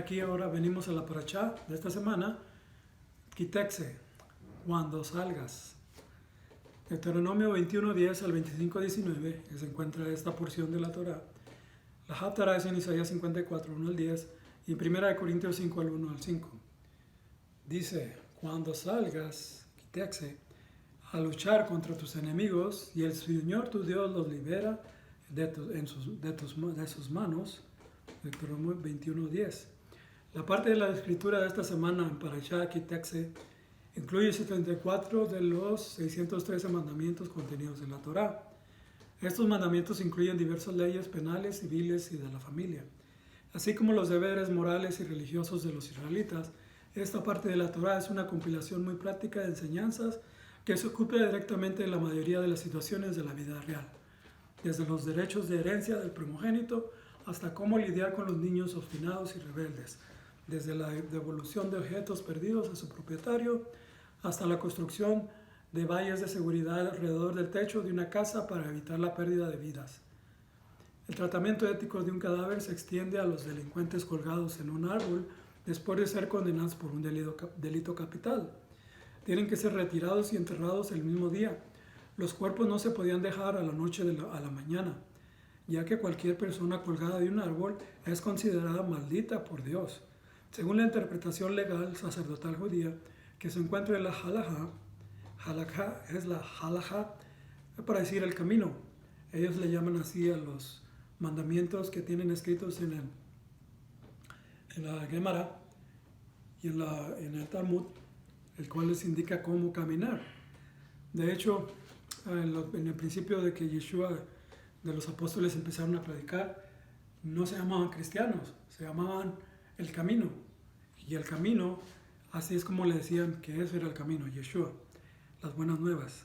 aquí ahora venimos a la parashá de esta semana, Kitexe, cuando salgas. Deuteronomio 21:10 al 25:19, que se encuentra esta porción de la Torah. La Haftarah es en Isaías 54, 1 al 10, y en 1 Corintios 5 al 1 al 5. Dice, cuando salgas, Kitexe, a luchar contra tus enemigos, y el Señor tu Dios los libera de sus manos. Deuteronomio 21:10. La parte de la escritura de esta semana en Parashá Kitexe incluye 74 de los 613 mandamientos contenidos en la Torá. Estos mandamientos incluyen diversas leyes penales, civiles y de la familia, así como los deberes morales y religiosos de los israelitas. Esta parte de la Torá es una compilación muy práctica de enseñanzas que se ocupa directamente de la mayoría de las situaciones de la vida real, desde los derechos de herencia del primogénito hasta cómo lidiar con los niños obstinados y rebeldes, desde la devolución de objetos perdidos a su propietario hasta la construcción de valles de seguridad alrededor del techo de una casa para evitar la pérdida de vidas. El tratamiento ético de un cadáver se extiende a los delincuentes colgados en un árbol después de ser condenados por un delito capital. Tienen que ser retirados y enterrados el mismo día. Los cuerpos no se podían dejar a la noche a la mañana, ya que cualquier persona colgada de un árbol es considerada maldita por Dios. Según la interpretación legal sacerdotal judía que se encuentra en la halajá es la halajá para decir el camino. Ellos le llaman así a los mandamientos que tienen escritos en la Gemara y en el Talmud, el cual les indica cómo caminar. De hecho, en el principio de que Yeshua de los apóstoles empezaron a predicar, no se llamaban cristianos, se llamaban el camino. Y el camino, así es como le decían que eso era el camino, Yeshua, las buenas nuevas.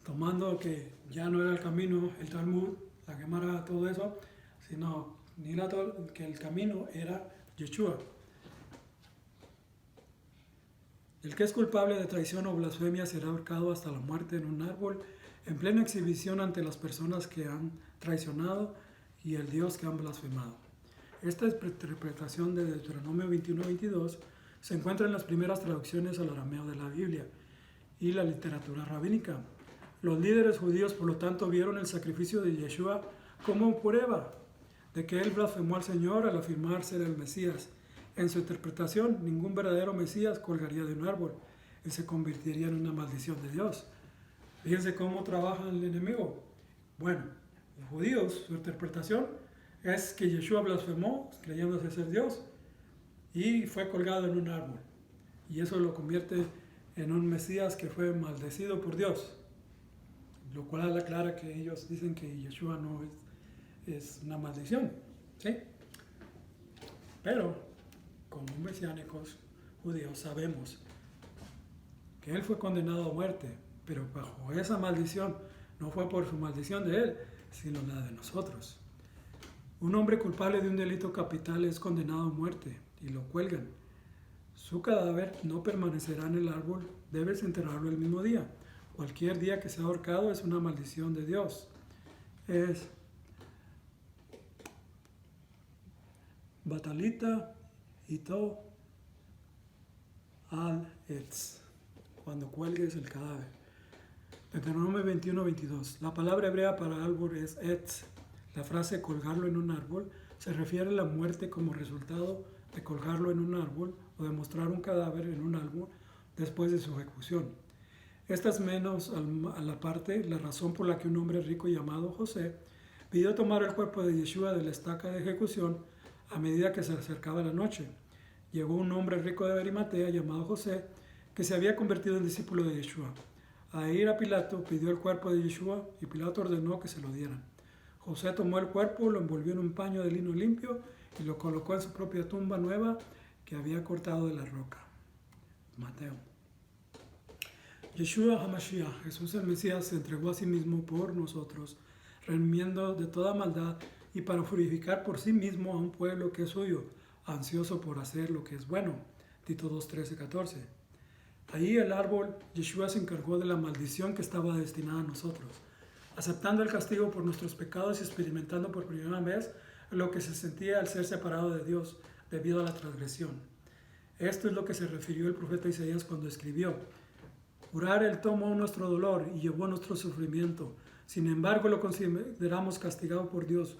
Tomando que ya no era el camino, el Talmud, la Gemara, todo eso, sino que el camino era Yeshua. El que es culpable de traición o blasfemia será ahorcado hasta la muerte en un árbol, en plena exhibición ante las personas que han traicionado y el Dios que han blasfemado. Esta interpretación de Deuteronomio 21:22 se encuentra en las primeras traducciones al arameo de la Biblia y la literatura rabínica. Los líderes judíos, por lo tanto, vieron el sacrificio de Yeshua como prueba de que él blasfemó al Señor al afirmar ser el Mesías. En su interpretación, ningún verdadero Mesías colgaría de un árbol y se convertiría en una maldición de Dios. Fíjense cómo trabaja el enemigo. Bueno, los judíos, su interpretación es que Yeshua blasfemó creyéndose ser Dios y fue colgado en un árbol. Y eso lo convierte en un Mesías que fue maldecido por Dios. Lo cual aclara que ellos dicen que Yeshua no es una maldición. ¿Sí? Pero, como mesiánicos judíos, sabemos que él fue condenado a muerte, pero bajo esa maldición no fue por su maldición de él, sino la de nosotros. Un hombre culpable de un delito capital es condenado a muerte y lo cuelgan. Su cadáver no permanecerá en el árbol, debes enterrarlo el mismo día. Cualquier día que sea ahorcado es una maldición de Dios. Es Batalita Ito al Etz, cuando cuelgues el cadáver. Deuteronomio 21:22. La palabra hebrea para árbol es etz. La frase colgarlo en un árbol se refiere a la muerte como resultado de colgarlo en un árbol o de mostrar un cadáver en un árbol después de su ejecución. Esta es menos a la parte la razón por la que un hombre rico llamado José pidió tomar el cuerpo de Yeshua de la estaca de ejecución a medida que se acercaba la noche. Llegó un hombre rico de Arimatea llamado José que se había convertido en discípulo de Yeshua. A ir a Pilato pidió el cuerpo de Yeshua y Pilato ordenó que se lo dieran. José tomó el cuerpo, lo envolvió en un paño de lino limpio y lo colocó en su propia tumba nueva que había cortado de la roca. Mateo. Yeshua HaMashiach, Jesús el Mesías, se entregó a sí mismo por nosotros, redimiendo de toda maldad y para purificar por sí mismo a un pueblo que es suyo, ansioso por hacer lo que es bueno. Tito 2:13-14. Ahí el árbol, Yeshua se encargó de la maldición que estaba destinada a nosotros, aceptando el castigo por nuestros pecados y experimentando por primera vez lo que se sentía al ser separado de Dios, debido a la transgresión. Esto es lo que se refirió el profeta Isaías cuando escribió: Jurar él tomó nuestro dolor y llevó nuestro sufrimiento. Sin embargo, lo consideramos castigado por Dios,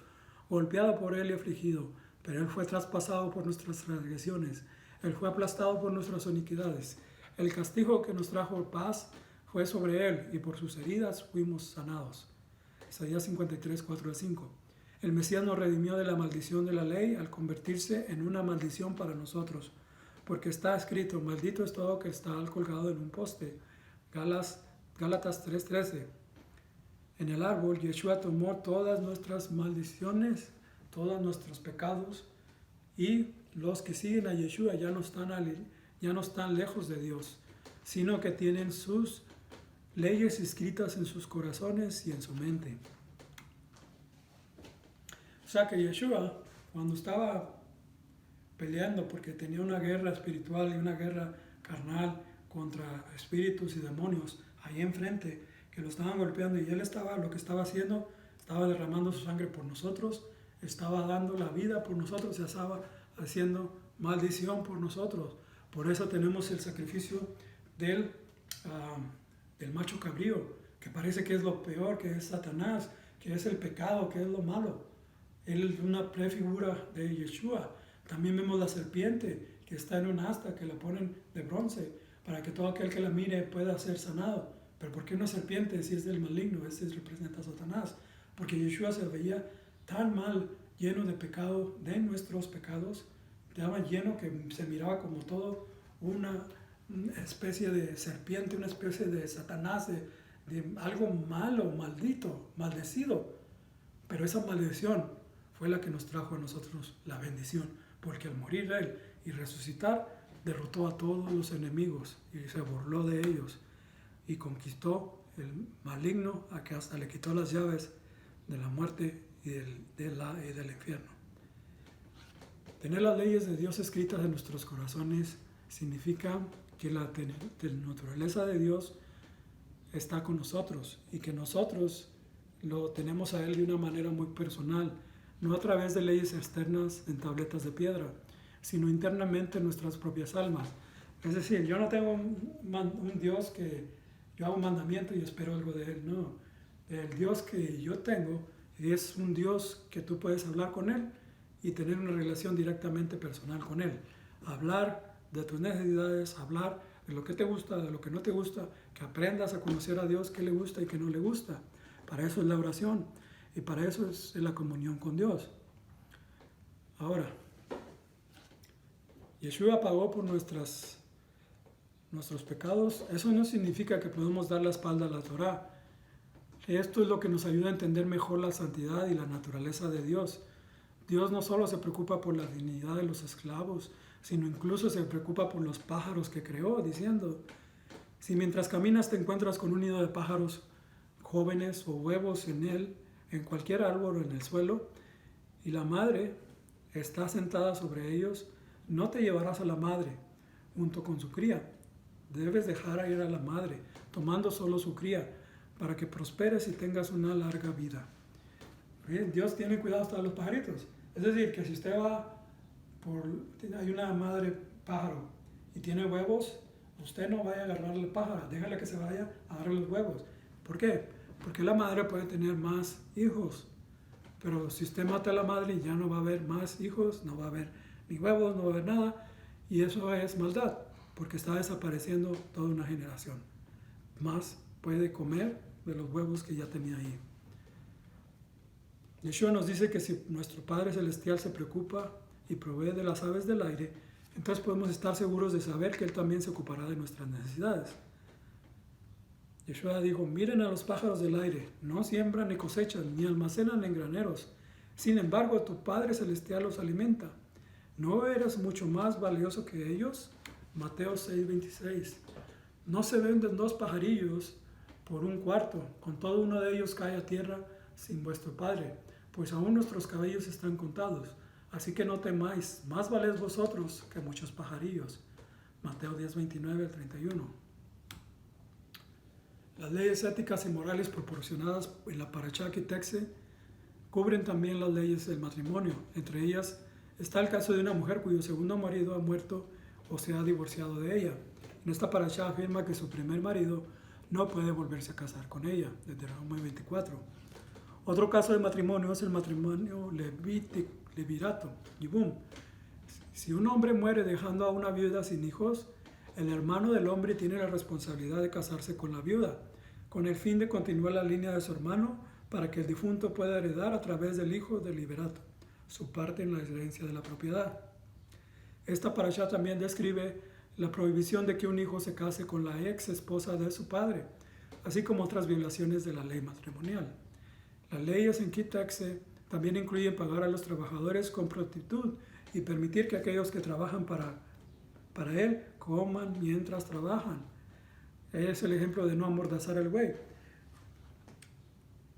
golpeado por él y afligido. Pero él fue traspasado por nuestras transgresiones, él fue aplastado por nuestras iniquidades. El castigo que nos trajo paz fue sobre él, y por sus heridas fuimos sanados. Isaías 53, 4-5. El Mesías nos redimió de la maldición de la ley al convertirse en una maldición para nosotros, porque está escrito: maldito es todo que está colgado en un poste. Gálatas 3:13. En el árbol, Yeshua tomó todas nuestras maldiciones, todos nuestros pecados, y los que siguen a Yeshua ya no están lejos de Dios, sino que tienen sus leyes escritas en sus corazones y en su mente. O sea que Yeshua, cuando estaba peleando, porque tenía una guerra espiritual y una guerra carnal contra espíritus y demonios ahí enfrente, que lo estaban golpeando, y él lo que estaba haciendo, estaba derramando su sangre por nosotros, estaba dando la vida por nosotros, y estaba haciendo maldición por nosotros. Por eso tenemos el sacrificio del macho cabrío, que parece que es lo peor, que es Satanás, que es el pecado, que es lo malo. Él es una prefigura de Yeshua. También vemos la serpiente, que está en un asta, que la ponen de bronce, para que todo aquel que la mire pueda ser sanado. Pero ¿por qué una serpiente si es del maligno? Ese representa a Satanás. Porque Yeshua se veía tan mal, lleno de pecado, de nuestros pecados, estaba lleno que se miraba como todo una especie de serpiente, una especie de Satanás, de algo malo, maldito, maldecido. Pero esa maldición fue la que nos trajo a nosotros la bendición, porque al morir él y resucitar, derrotó a todos los enemigos y se burló de ellos y conquistó el maligno, a que hasta le quitó las llaves de la muerte y del infierno. Tener las leyes de Dios escritas en nuestros corazones significa que la naturaleza de Dios está con nosotros, y que nosotros lo tenemos a Él de una manera muy personal, no a través de leyes externas en tabletas de piedra, sino internamente en nuestras propias almas. Es decir, yo no tengo un Dios que yo hago un mandamiento y espero algo de Él, no. El Dios que yo tengo es un Dios que tú puedes hablar con Él y tener una relación directamente personal con Él. Hablar de tus necesidades, hablar de lo que te gusta, de lo que no te gusta, que aprendas a conocer a Dios, qué le gusta y qué no le gusta. Para eso es la oración y para eso es la comunión con Dios. Ahora, Yeshua pagó por nuestros pecados. Eso no significa que podemos dar la espalda a la Torá. Esto es lo que nos ayuda a entender mejor la santidad y la naturaleza de Dios. Dios no solo se preocupa por la dignidad de los esclavos, sino incluso se preocupa por los pájaros que creó, diciendo: si mientras caminas te encuentras con un nido de pájaros jóvenes o huevos en él, en cualquier árbol o en el suelo, y la madre está sentada sobre ellos, no te llevarás a la madre junto con su cría. Debes dejar ir a la madre, tomando solo su cría, para que prosperes y tengas una larga vida. Bien, Dios tiene cuidado hasta de los pajaritos. Es decir, que si usted hay una madre pájaro y tiene huevos, usted no vaya a agarrarle el pájaro, déjale que se vaya a darle los huevos. ¿Por qué? Porque la madre puede tener más hijos. Pero si usted mata a la madre, ya no va a haber más hijos, no va a haber ni huevos, no va a haber nada. Y eso es maldad, porque está desapareciendo toda una generación. Más puede comer de los huevos que ya tenía ahí. Yeshua nos dice que si nuestro Padre Celestial se preocupa y provee de las aves del aire, entonces podemos estar seguros de saber que Él también se ocupará de nuestras necesidades. Yeshua dijo: miren a los pájaros del aire, no siembran ni cosechan, ni almacenan en graneros. Sin embargo, tu Padre Celestial los alimenta. ¿No eres mucho más valioso que ellos? Mateo 6:26. No se venden 2 pajarillos por un cuarto, con todo uno de ellos cae a tierra sin vuestro Padre, pues aún nuestros cabellos están contados. Así que no temáis, más valéis vosotros que muchos pajarillos. Mateo 10:29-31. Las leyes éticas y morales proporcionadas en la Parashá Ki Tetzei cubren también las leyes del matrimonio, entre ellas Está el caso de una mujer cuyo segundo marido ha muerto o se ha divorciado de ella. En esta parashá afirma que su primer marido no puede volverse a casar con ella, desde Deuteronomio 24. Otro caso de matrimonio es el matrimonio levirato, yibum. Si un hombre muere dejando a una viuda sin hijos, el hermano del hombre tiene la responsabilidad de casarse con la viuda, con el fin de continuar la línea de su hermano para que el difunto pueda heredar a través del hijo del liberato su parte en la herencia de la propiedad. Esta parashá también describe la prohibición de que un hijo se case con la ex esposa de su padre, así como otras violaciones de la ley matrimonial. Las leyes en Kitexe también incluyen pagar a los trabajadores con prontitud y permitir que aquellos que trabajan para él coman mientras trabajan. Es el ejemplo de no amordazar al buey.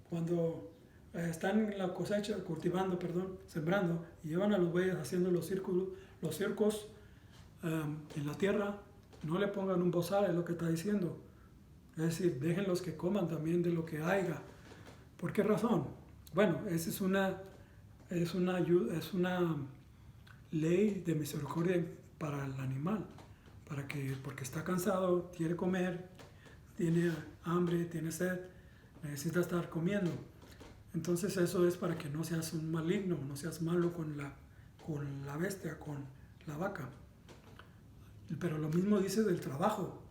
Cuando están en la cosecha, sembrando, y llevan a los bueyes haciendo los circos en la tierra, no le pongan un bozal, es lo que está diciendo. Es decir, déjenlos que coman también de lo que haya. ¿Por qué razón? Bueno, esa es una ley de misericordia para el animal, porque está cansado, quiere comer, tiene hambre, tiene sed, necesita estar comiendo. Entonces eso es para que no seas un maligno, no seas malo con la bestia, con la vaca. Pero lo mismo dice del trabajo.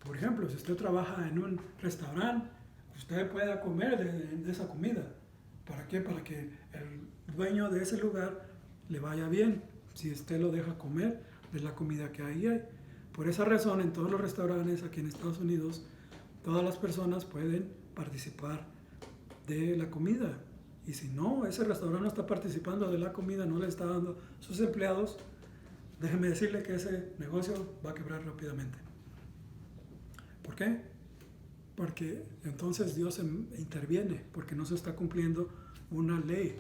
Por ejemplo, si usted trabaja en un restaurante, usted pueda comer de esa comida. ¿Para qué? Para que el dueño de ese lugar le vaya bien, si usted lo deja comer de la comida que ahí hay. Por esa razón, en todos los restaurantes aquí en Estados Unidos, todas las personas pueden participar de la comida. Y si no, ese restaurante no está participando de la comida, no le está dando a sus empleados, déjeme decirle que ese negocio va a quebrar rápidamente. ¿Por qué? Porque entonces Dios interviene, porque no se está cumpliendo una ley.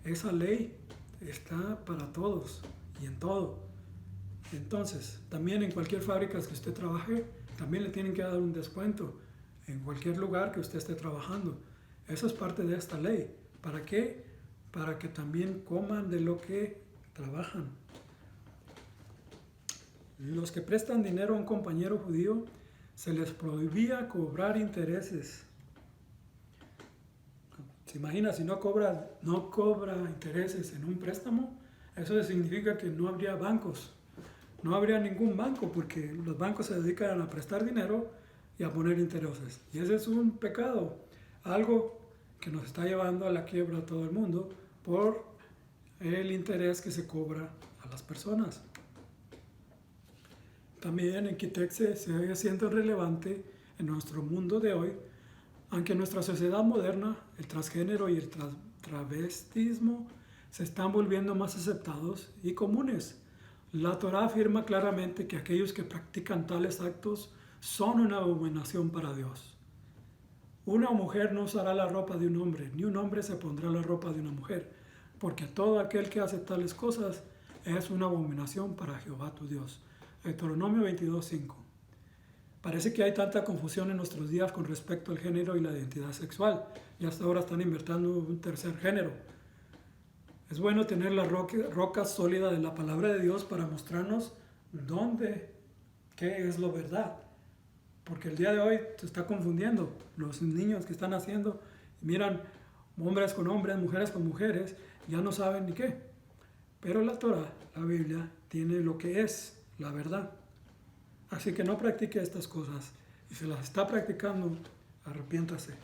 Esa ley está para todos y en todo. Entonces, también en cualquier fábrica que usted trabaje, también le tienen que dar un descuento en cualquier lugar que usted esté trabajando. Eso es parte de esta ley. ¿Para qué? Para que también coman de lo que trabajan. Los que prestan dinero a un compañero judío, se les prohibía cobrar intereses. ¿Se imagina si no cobra intereses en un préstamo? Eso significa que no habría bancos. No habría ningún banco porque los bancos se dedican a prestar dinero y a poner intereses. Y ese es un pecado, algo que nos está llevando a la quiebra a todo el mundo por el interés que se cobra a las personas. También en Kitexe se siente relevante en nuestro mundo de hoy, aunque en nuestra sociedad moderna el transgénero y el travestismo se están volviendo más aceptados y comunes. La Torá afirma claramente que aquellos que practican tales actos son una abominación para Dios. Una mujer no usará la ropa de un hombre, ni un hombre se pondrá la ropa de una mujer, porque todo aquel que hace tales cosas es una abominación para Jehová tu Dios. Deuteronomio 22:5. Parece que hay tanta confusión en nuestros días con respecto al género y la identidad sexual, y hasta ahora están inventando un tercer género. Es bueno tener la roca sólida de la palabra de Dios para mostrarnos qué es lo verdad. Porque el día de hoy se está confundiendo. Los niños que están haciendo, miran hombres con hombres, mujeres con mujeres, ya no saben ni qué. Pero la Torah, la Biblia, tiene lo que es la verdad. Así que no practique estas cosas. Y si las está practicando, arrepiéntase.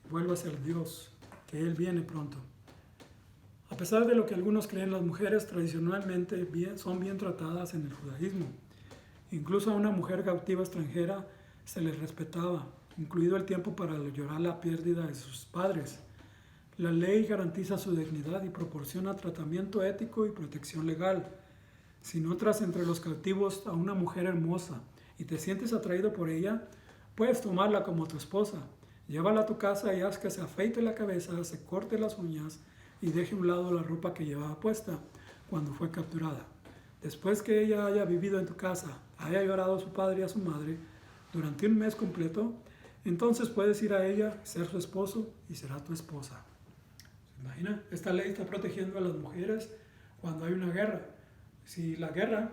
Vuélvase al Dios, que Él viene pronto. A pesar de lo que algunos creen, las mujeres tradicionalmente son bien tratadas en el judaísmo. Incluso a una mujer cautiva extranjera se les respetaba, incluido el tiempo para llorar la pérdida de sus padres. La ley garantiza su dignidad y proporciona tratamiento ético y protección legal. Si notas entre los cautivos a una mujer hermosa y te sientes atraído por ella, puedes tomarla como tu esposa. Llévala a tu casa y haz que se afeite la cabeza, se corte las uñas y deje a un lado la ropa que llevaba puesta cuando fue capturada. Después que ella haya vivido en tu casa, haya llorado a su padre y a su madre durante un mes completo, entonces puedes ir a ella, ser su esposo y será tu esposa. ¿Se imagina? Esta ley está protegiendo a las mujeres cuando hay una guerra. Si la guerra,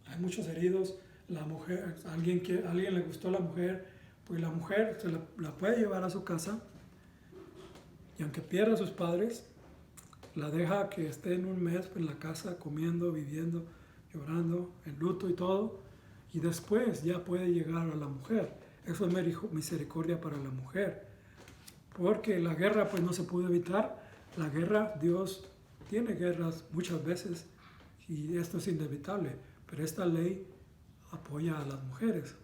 hay muchos heridos, la mujer, a alguien le gustó la mujer, pues la mujer se la puede llevar a su casa y aunque pierda a sus padres, la deja que esté en un mes en la casa comiendo, viviendo, llorando, en luto y todo, y después ya puede llegar a la mujer. Eso es misericordia para la mujer, porque la guerra pues no se pudo evitar. La guerra, Dios tiene guerras muchas veces y esto es inevitable, pero esta ley apoya a las mujeres.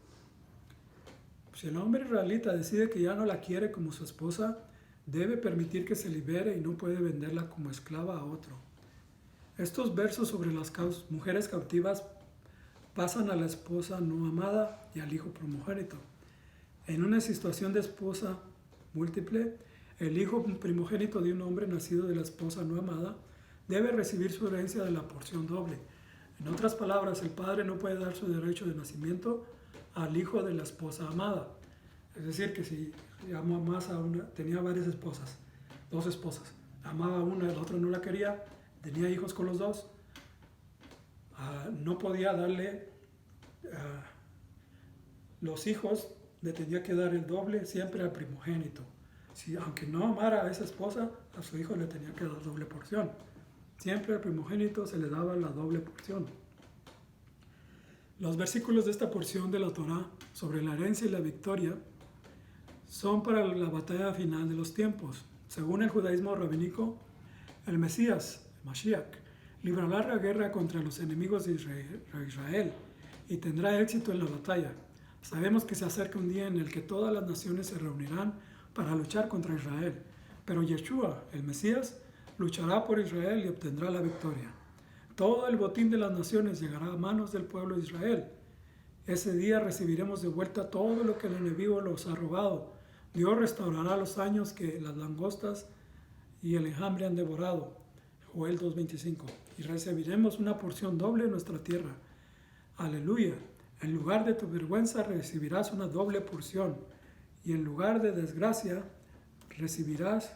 Si el hombre israelita decide que ya no la quiere como su esposa, debe permitir que se libere y no puede venderla como esclava a otro. Estos versos sobre las mujeres cautivas pasan a la esposa no amada y al hijo primogénito. En una situación de esposa múltiple, el hijo primogénito de un hombre nacido de la esposa no amada debe recibir su herencia de la porción doble. En otras palabras, el padre no puede dar su derecho de nacimiento al hijo de la esposa amada. Es decir, que si amaba más a una, tenía varias esposas, 2 esposas, amaba a una, la otra no la quería, tenía hijos con los dos, no podía darle, los hijos le tenía que dar el doble siempre al primogénito. Si, aunque no amara a esa esposa, a su hijo le tenía que dar doble porción. Siempre al primogénito se le daba la doble porción. Los versículos de esta porción de la Torá sobre la herencia y la victoria son para la batalla final de los tiempos. Según el judaísmo rabínico, el Mesías, Mashiach, librará la guerra contra los enemigos de Israel y tendrá éxito en la batalla. Sabemos que se acerca un día en el que todas las naciones se reunirán para luchar contra Israel, pero Yeshua, el Mesías, luchará por Israel y obtendrá la victoria. Todo el botín de las naciones llegará a manos del pueblo de Israel. Ese día recibiremos de vuelta todo lo que el enemigo nos ha robado. Dios restaurará los años que las langostas y el enjambre han devorado. Joel 2:25. Y recibiremos una porción doble en nuestra tierra. Aleluya. En lugar de tu vergüenza recibirás una doble porción. Y en lugar de desgracia recibirás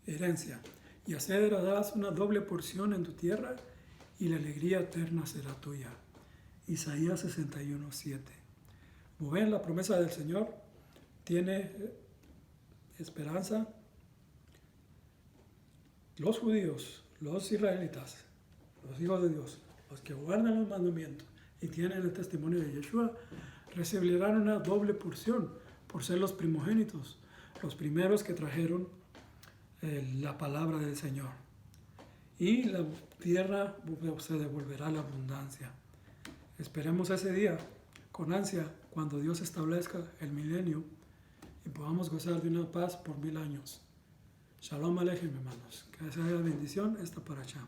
herencia. Y así heredarás una doble porción en tu tierra y la alegría eterna será tuya. Isaías 61:7. Como ven, la promesa del Señor tiene esperanza. Los judíos, los israelitas, los hijos de Dios, los que guardan los mandamientos y tienen el testimonio de Yeshua, recibirán una doble porción por ser los primogénitos, los primeros que trajeron la palabra del Señor. Y la tierra se devolverá la abundancia. Esperemos ese día con ansia cuando Dios establezca el milenio y podamos gozar de una paz por 1000 años. Shalom Aleichem, hermanos. Que sea la bendición esta para allá.